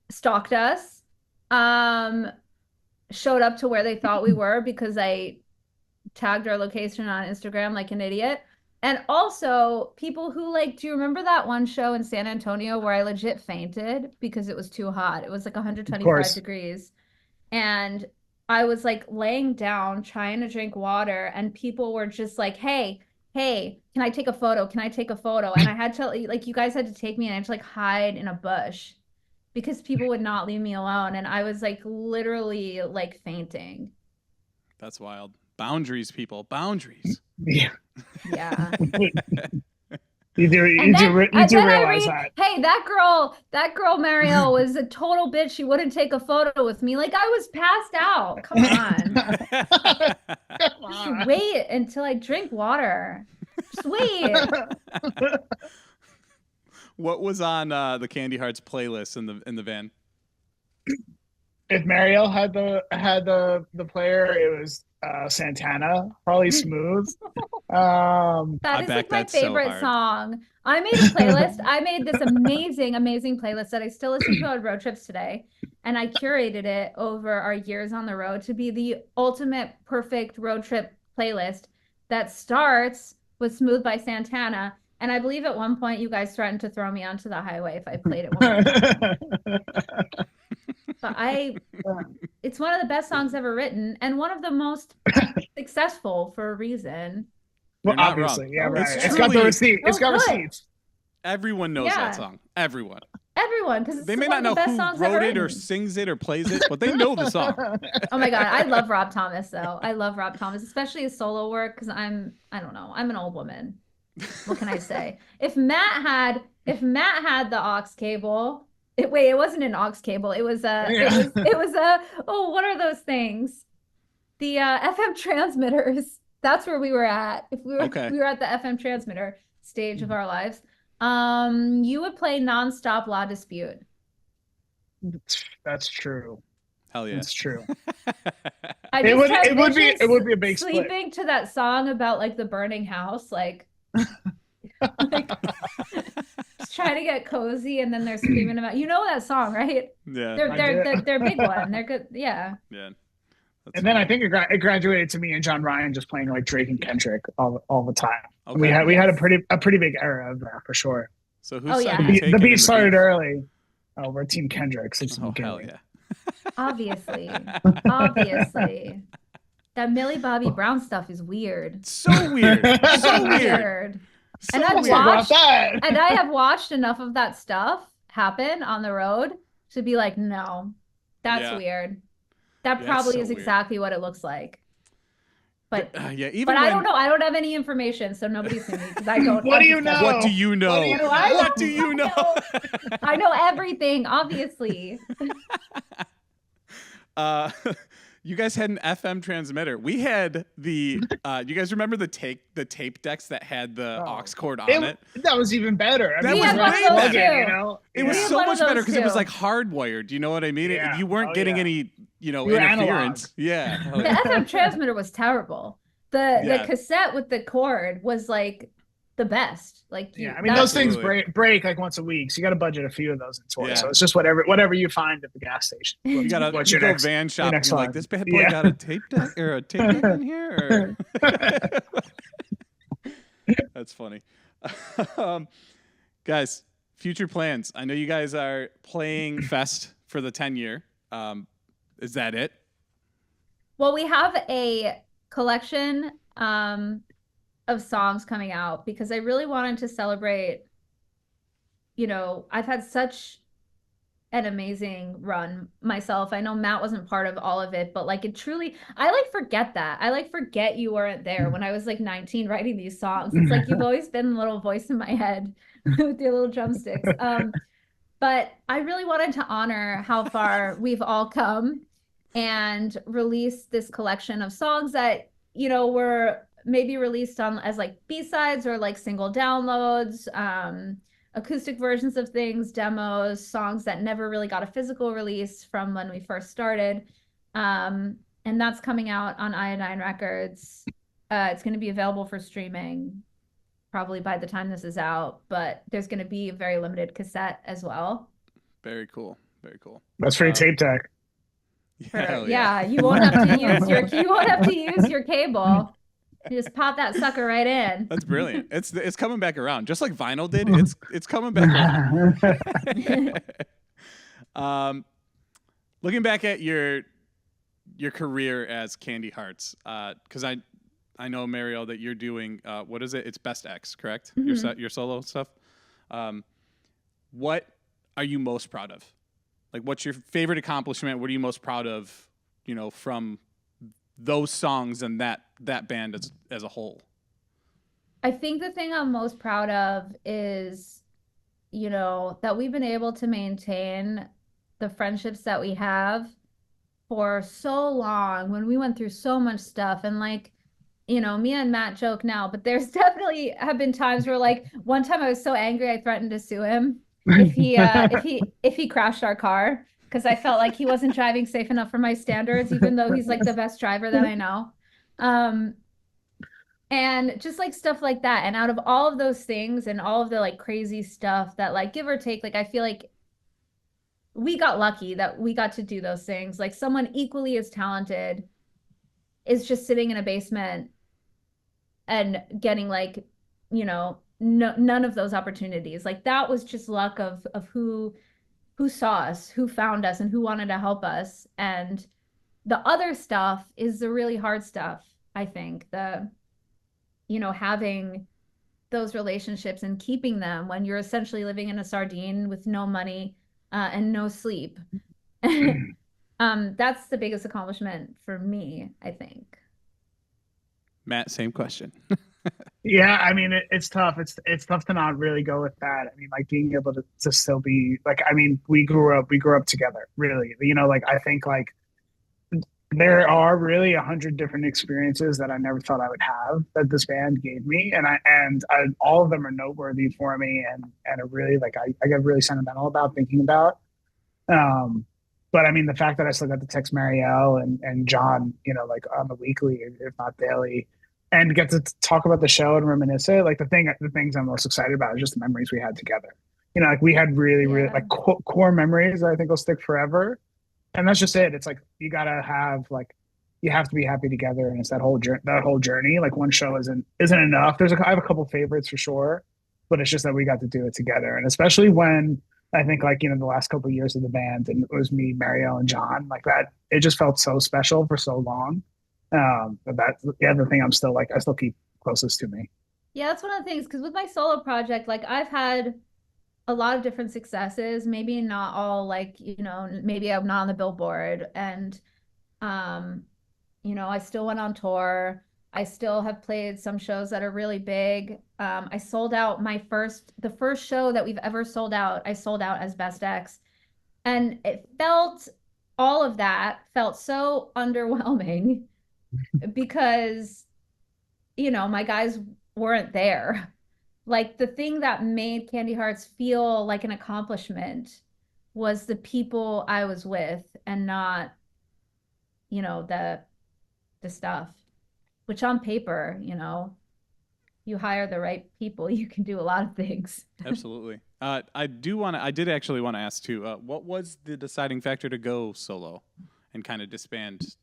stalked us, showed up to where they thought we were because I tagged our location on Instagram like an idiot. And also people who like, do you remember that one show in San Antonio where I legit fainted because it was too hot? It was like 125 degrees. And I was like laying down trying to drink water, and people were just like, hey, can I take a photo? Can I take a photo? And I had to, like, you guys had to take me, and I had to like hide in a bush because people would not leave me alone. And I was like literally like fainting. That's wild. Boundaries, people. Boundaries. Yeah. Yeah. You do realize that. Hey, that girl Mariel was a total bitch. She wouldn't take a photo with me. Like, I was passed out. Come on. Just wait until I drink water. Just wait. What was on the Candy Hearts playlist in the van? If Mariel had the player, it was Santana, probably Smooth. That is like my favorite song. I made a playlist. I made this amazing playlist that I still listen to on road trips today. And I curated it over our years on the road to be the ultimate perfect road trip playlist that starts with Smooth by Santana. And I believe at one point you guys threatened to throw me onto the highway if I played it one more time. But it's one of the best songs ever written and one of the most successful for a reason. Well, obviously, yeah, right. It's got the receipt. It's got receipts. Everyone knows that song. Everyone, because they may not know who wrote it or sings it or plays it, but they know the song. Oh my god, I love Rob Thomas though. I love Rob Thomas, especially his solo work, because I don't know, I'm an old woman. What can I say? If Matt had the aux cable. It wasn't an aux cable. It was what are those things? The FM transmitters. That's where we were at. If we were at the FM transmitter stage of our lives. You would play nonstop La Dispute. That's true. Hell yeah. That's true. It would be a big sleeping to that song about like the burning house, like just trying to get cozy, and then they're screaming about, you know that song, right? Yeah, they're big one. They're good. Yeah. Yeah. And then I think it graduated to me and John Ryan just playing like Drake and Kendrick all the time. Okay. We had a pretty big era of that for sure. So the beat started early. Oh, we're Team Kendrick. Hell yeah. Obviously. That Millie Bobby Brown stuff is weird. So weird. So weird. And I have watched enough of that stuff happen on the road to be like, no, that's weird. That probably is exactly what it looks like. But but I don't know. I don't have any information, so nobody's seen me because I don't. What do you know? What do you know? What do you know? I know everything, obviously. You guys had an FM transmitter. We had the. You guys remember the tape decks that had the aux cord on it? That was even better. That was way better. It was so much better because it was like hardwired. You know what I mean? Yeah. You weren't getting any, interference. Yeah. The FM transmitter was terrible. The cassette with the cord was like the best. Like I mean those things break like once a week, so you got to budget a few of those in toys. So it's just whatever you find at the gas station. You got to go van shop and you're like, this bad boy got a tape deck or a tape deck in here. That's funny. Guys, future plans. I know you guys are playing Fest for the 10-year. Is that it? Well, we have a collection of songs coming out because I really wanted to celebrate, I've had such an amazing run myself. I know Matt wasn't part of all of it, but like I like forget that. I like forget you weren't there when I was like 19 writing these songs. It's like you've always been the little voice in my head with your little drumsticks. But I really wanted to honor how far we've all come and release this collection of songs that, were maybe released on as like B-sides or like single downloads, acoustic versions of things, demos, songs that never really got a physical release from when we first started. And that's coming out on Iodine Records. It's going to be available for streaming probably by the time this is out, but there's going to be a very limited cassette as well. Very cool. Very cool. That's free tape deck. Yeah, you won't have to use your cable. You just pop that sucker right in. That's brilliant. It's coming back around, just like vinyl did. It's coming back around. Looking back at your career as Candy Hearts, because I know, Mariel, that you're doing what is it? It's Best X, correct? Mm-hmm. Your solo stuff. What are you most proud of? Like, what's your favorite accomplishment? What are you most proud of? From those songs and that band as a whole. I think the thing I'm most proud of is, that we've been able to maintain the friendships that we have for so long when we went through so much stuff. And like, me and Matt joke now, but there's definitely have been times where like one time I was so angry I threatened to sue him if he crashed our car because I felt like he wasn't driving safe enough for my standards, even though he's like the best driver that I know. And just like stuff like that. And out of all of those things and all of the like crazy stuff that like give or take, like I feel like we got lucky that we got to do those things. Like someone equally as talented is just sitting in a basement and getting like, none of those opportunities. Like that was just luck of who saw us, who found us, and who wanted to help us. And the other stuff is the really hard stuff, I think. Having those relationships and keeping them when you're essentially living in a sardine with no money and no sleep. That's the biggest accomplishment for me, I think. Matt, same question. Yeah, I mean, it's tough. It's tough to not really go with that. I mean, like being able to still be like, I mean, we grew up together, really. Like I think like there are really 100 different experiences that I never thought I would have that this band gave me, and all of them are noteworthy for me, and are really like I get really sentimental about thinking about. But I mean, the fact that I still got to text Mariel and John, like on the weekly, if not daily, and get to talk about the show and reminisce it. Like the things I'm most excited about is just the memories we had together. Like we had really like core memories that I think will stick forever. And that's just it. It's like you gotta have you have to be happy together, and it's that whole journey. Like one show isn't enough. I have a couple favorites for sure, but it's just that we got to do it together, and especially when I think the last couple of years of the band, and it was me, Mariel, and John, like that. It just felt so special for so long. But that's the other thing I still keep closest to me. Yeah, that's one of the things, because with my solo project, like I've had a lot of different successes, maybe not all like, maybe I'm not on the Billboard, and I still went on tour. I still have played some shows that are really big. I sold out the first show that we've ever sold out. I sold out as Best X, and all of that felt so underwhelming because, my guys weren't there. Like the thing that made Candy Hearts feel like an accomplishment was the people I was with, and not, the stuff, which on paper, you hire the right people, you can do a lot of things. Absolutely. I did actually want to ask too, what was the deciding factor to go solo and kind of disband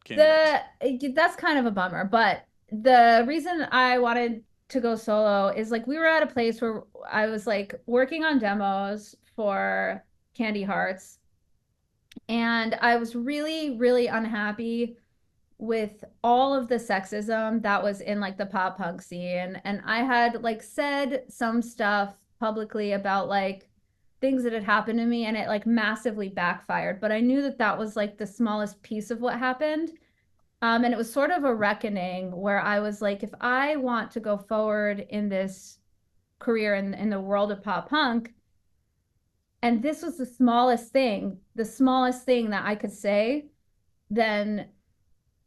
Candy Hearts? That's kind of a bummer, but the reason I wanted to go solo is like we were at a place where I was like working on demos for Candy Hearts, and I was really, really unhappy with all of the sexism that was in like the pop punk scene. And I had like said some stuff publicly about like things that had happened to me, and it like massively backfired. But I knew that that was like the smallest piece of what happened. And it was sort of a reckoning where I was like, if I want to go forward in this career in the world of pop punk, and this was the smallest thing that I could say, then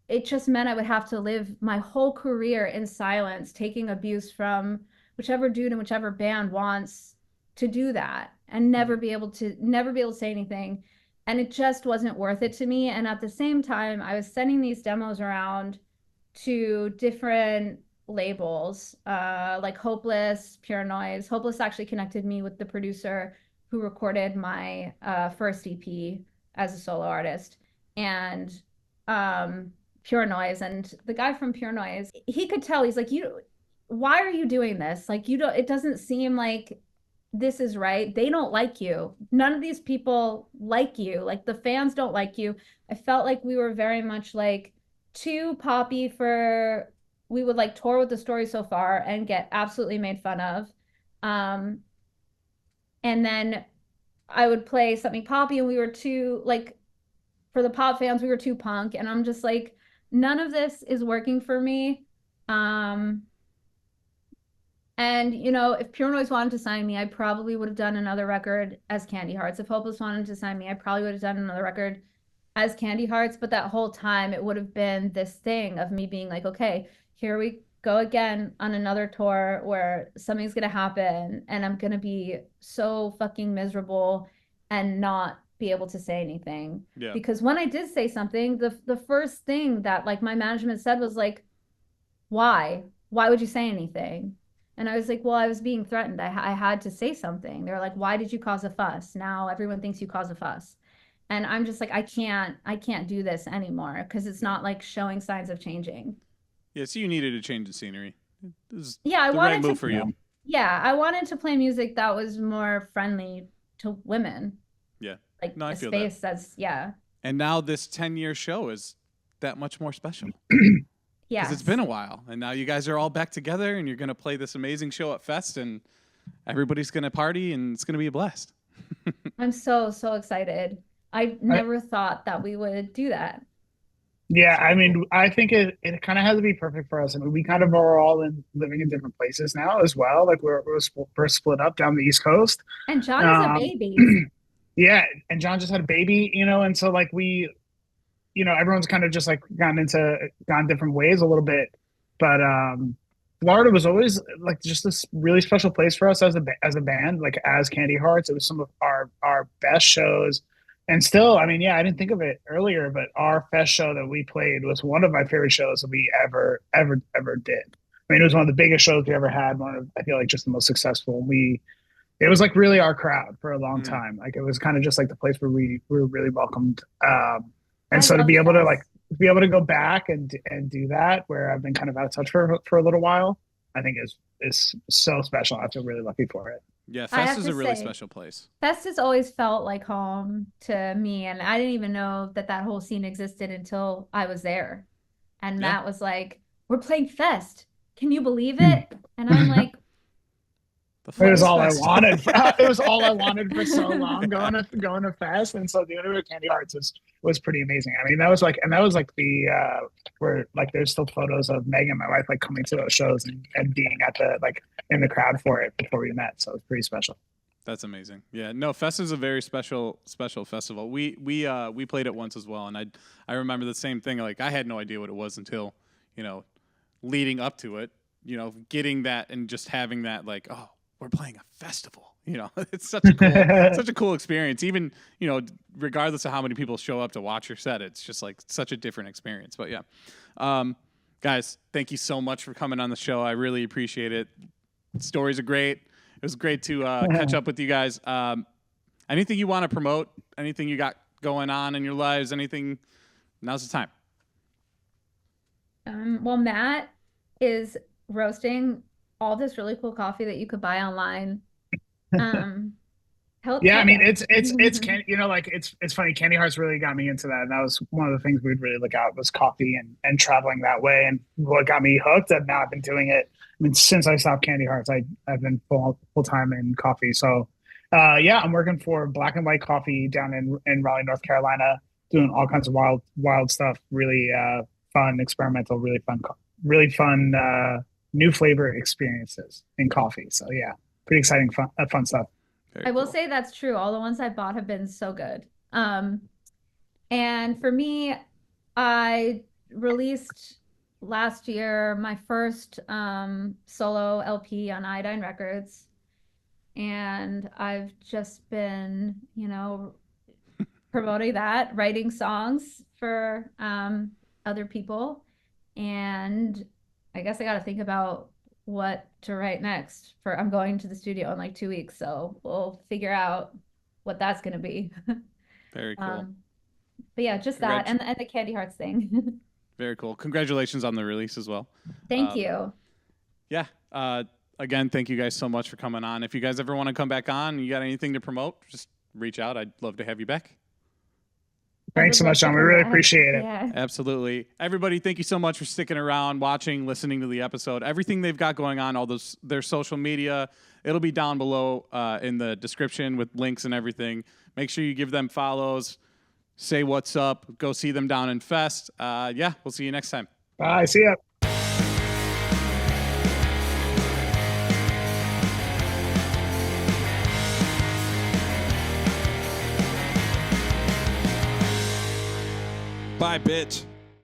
it just meant I would have to live my whole career in silence, taking abuse from whichever dude in whichever band wants to do that, and never be able to say anything. And it just wasn't worth it to me. And at the same time, I was sending these demos around to different labels, like Hopeless, Pure Noise. Hopeless actually connected me with the producer who recorded my first EP as a solo artist. And Pure Noise, and the guy from Pure Noise, he could tell. He's like, why are you doing this? Like, it doesn't seem like this is right. They don't like you. None of these people like you. Like, the fans don't like you. I felt like we were very much like too poppy for, we would like tour with the Story So Far and get absolutely made fun of. And then I would play something poppy, and we were too like, for the pop fans, we were too punk. And I'm just like, none of this is working for me. And, you know, if Pure Noise wanted to sign me, I probably would have done another record as Candy Hearts. If Hopeless wanted to sign me, I probably would have done another record as Candy Hearts. But that whole time, it would have been this thing of me being like, okay, here we go again on another tour where something's going to happen, and I'm going to be so fucking miserable and not be able to say anything. Yeah. Because when I did say something, the first thing that like my management said was like, why would you say anything? And I was like, well, I was being threatened. I had to say something. They're like, why did you cause a fuss? Now everyone thinks you caused a fuss. And I'm just like, I can't do this anymore, because it's not like showing signs of changing. Yeah, so you needed to change the scenery. Yeah, I the wanted right move to, for you. yeah, I wanted to play music that was more friendly to women. Yeah. Like No, I a feel space that. that's, yeah. And now this 10-year show is that much more special. Yeah. Because it's been a while, and now you guys are all back together, and you're going to play this amazing show at Fest, and everybody's going to party, and it's going to be a blast. I'm so excited. I never thought that we would do that. Yeah, I mean, I think it kind of has to be perfect for us. I mean, we kind of are all living in different places now as well. Like we're split up down the East Coast. And John is a baby. Yeah, and John just had a baby, you know, and so like we, you know, everyone's kind of just like gone different ways a little bit. But Florida was always like just this really special place for us as a band, like as Candy Hearts. It was some of our best shows. And still, I mean, yeah, I didn't think of it earlier, but our fest show that we played was one of my favorite shows that we ever did. I mean, it was one of the biggest shows we ever had. I feel like just the most successful. It was like really our crowd for a long time. Like it was kind of just like the place where we were really welcomed. And so to be able to go back and do that, where I've been kind of out of touch for a little while, I think is so special. I feel really lucky for it. Yeah, Fest is a really special place. Fest has always felt like home to me, and I didn't even know that whole scene existed until I was there. And Matt was like, "We're playing Fest. Can you believe it?" And I'm like, it was all I wanted. It was all I wanted for so long, going to Fest, and so doing it with Candy Hearts was pretty amazing. I mean, that was like the where like there's still photos of Megan, my wife, like coming to those shows and being at the like in the crowd for it before we met. So it's pretty special. That's amazing. Yeah, no, Fest is a very special festival. We played it once as well, and I remember the same thing. Like I had no idea what it was until, you know, leading up to it, you know, getting that and just having that like, oh, we're playing a festival. You know, it's such a cool experience. Even, you know, regardless of how many people show up to watch your set, it's just like such a different experience. But yeah, guys, thank you so much for coming on the show. I really appreciate it. Stories are great. It was great to catch up with you guys. Anything you want to promote? Anything you got going on in your lives? Anything? Now's the time. Well, Matt is roasting all this really cool coffee that you could buy online. Yeah, I mean, it's like it's funny. Candy Hearts really got me into that, and that was one of the things we'd really look at was coffee and traveling that way, and what got me hooked. And now I've been doing it. I mean, since I stopped Candy Hearts, I've been full time in coffee. So, yeah, I'm working for Black and White Coffee down in Raleigh, North Carolina, doing all kinds of wild stuff. Really fun, experimental, really fun new flavor experiences in coffee. So yeah, pretty exciting, fun stuff. Very I will cool. say that's true. All the ones I bought have been so good. And for me, I released last year my first solo LP on Iodine Records. And I've just been, promoting that, writing songs for other people. And I guess I got to think about what to write next. I'm going to the studio in like 2 weeks, so we'll figure out what that's going to be. Very cool. But yeah, just that and the Candy Hearts thing. Very cool. Congratulations on the release as well. Thank you. Yeah. Again, thank you guys so much for coming on. If you guys ever want to come back on, you got anything to promote, just reach out. I'd love to have you back. Thanks so much, John. We really appreciate it. Yeah. Absolutely. Everybody, thank you so much for sticking around, watching, listening to the episode. Everything they've got going on, their social media, it'll be down below in the description with links and everything. Make sure you give them follows, say what's up, go see them down in Fest. Yeah, we'll see you next time. Bye. See ya. Bye, bitch.